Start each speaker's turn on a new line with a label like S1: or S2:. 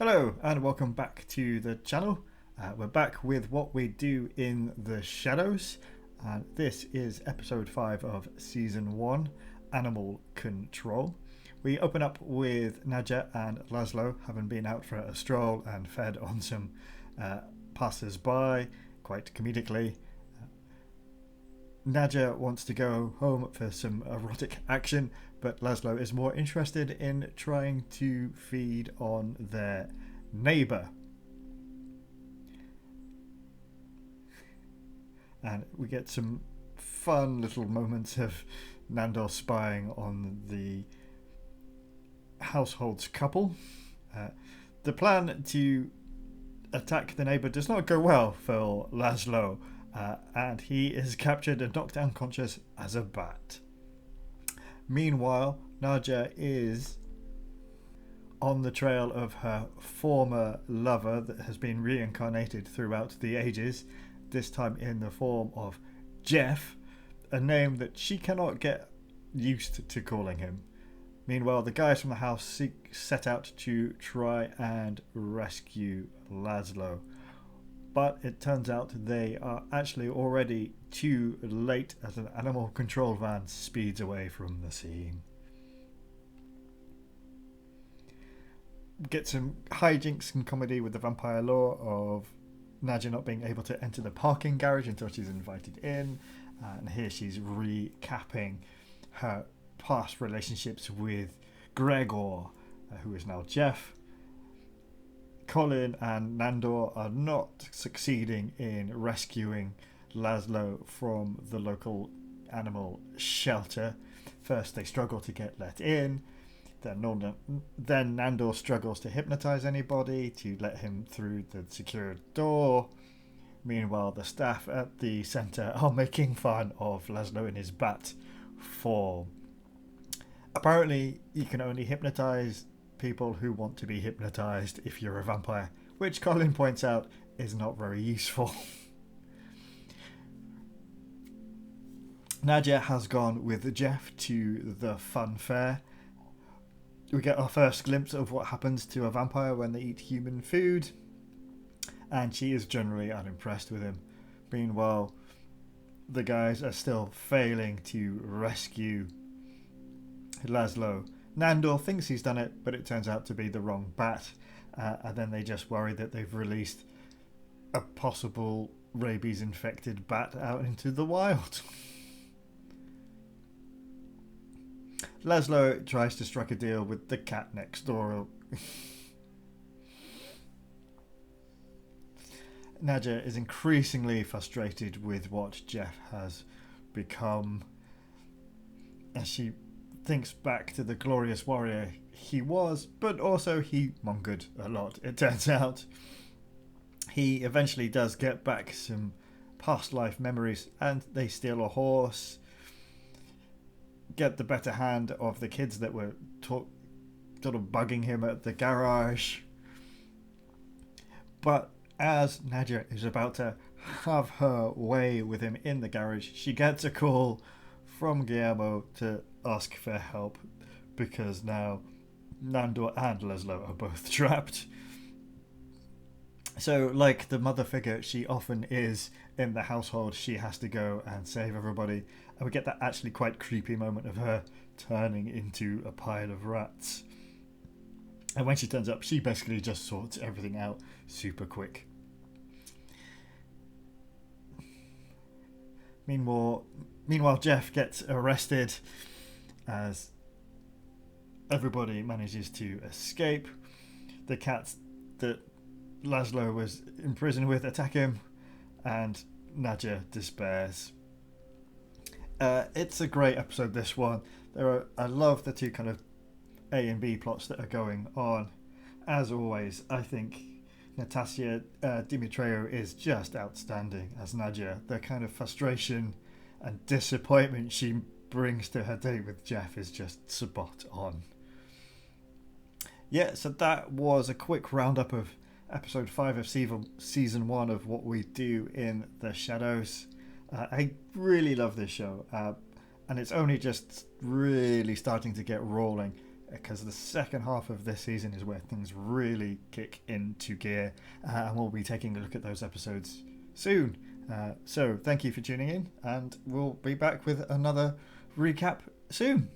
S1: Hello and welcome back to the channel. We're back with what we do in the shadows. This is episode 5 of season 1, Animal Control. We open up with Nadja and Lazlo having been out for a stroll and fed on some passers-by, quite comedically. Nadja wants to go home for some erotic action, but Lazlo is more interested in trying to feed on their neighbour. And we get some fun little moments of Nandor spying on the household's couple. The plan to attack the neighbour does not go well for Lazlo, and he is captured and knocked unconscious as a bat. Meanwhile, Nadja is on the trail of her former lover that has been reincarnated throughout the ages, this time in the form of Jeff, a name that she cannot get used to calling him. Meanwhile, the guys from the house set out to try and rescue Lazlo, but it turns out they are actually already too late as an animal control van speeds away from the scene. Get some hijinks and comedy with the vampire lore of Nadja not being able to enter the parking garage until she's invited in, and here she's recapping her past relationships with Gregor, who is now Jeff. Colin and Nandor are not succeeding in rescuing Lazlo from the local animal shelter. First they struggle to get let in, then Nandor struggles to hypnotise anybody to let him through the secured door. Meanwhile, the staff at the centre are making fun of Lazlo in his bat form. Apparently you can only hypnotise people who want to be hypnotised if you're a vampire, which Colin points out is not very useful. Nadja has gone with Jeff to the fun fair. We get our first glimpse of what happens to a vampire when they eat human food, and she is generally unimpressed with him. Meanwhile, the guys are still failing to rescue Lazlo. Nandor thinks he's done it, but it turns out to be the wrong bat, and then they just worry that they've released a possible rabies-infected bat out into the wild. Lazlo tries to strike a deal with the cat next door. Nadja is increasingly frustrated with what Jeff has become as she thinks back to the glorious warrior he was, but also he mongered a lot, it turns out. He eventually does get back some past life memories, and they steal a horse, get the better hand of the kids that were sort of bugging him at the garage. But as Nadja is about to have her way with him in the garage, she gets a call from Guillermo to ask for help, because now Nandor and Lazlo are both trapped. So, like the mother figure she often is in the household, she has to go and save everybody, and we get that actually quite creepy moment of her turning into a pile of rats. And when she turns up, she basically just sorts everything out super quick. Meanwhile, Jeff gets arrested as everybody manages to escape. The cats that Lazlo was in prison with attack him, and Nadja despairs. It's a great episode, this one. I love the two kind of A and B plots that are going on. As always, I think Natasha Dimitriou is just outstanding as Nadja. The kind of frustration and disappointment she brings to her date with Jeff is just spot on. Yeah, so that was a quick roundup of episode 5 of season 1 of What We Do in the Shadows. I really love this show, and it's only just really starting to get rolling. because the second half of this season is where things really kick into gear, and we'll be taking a look at those episodes soon. So thank you for tuning in, and we'll be back with another recap soon.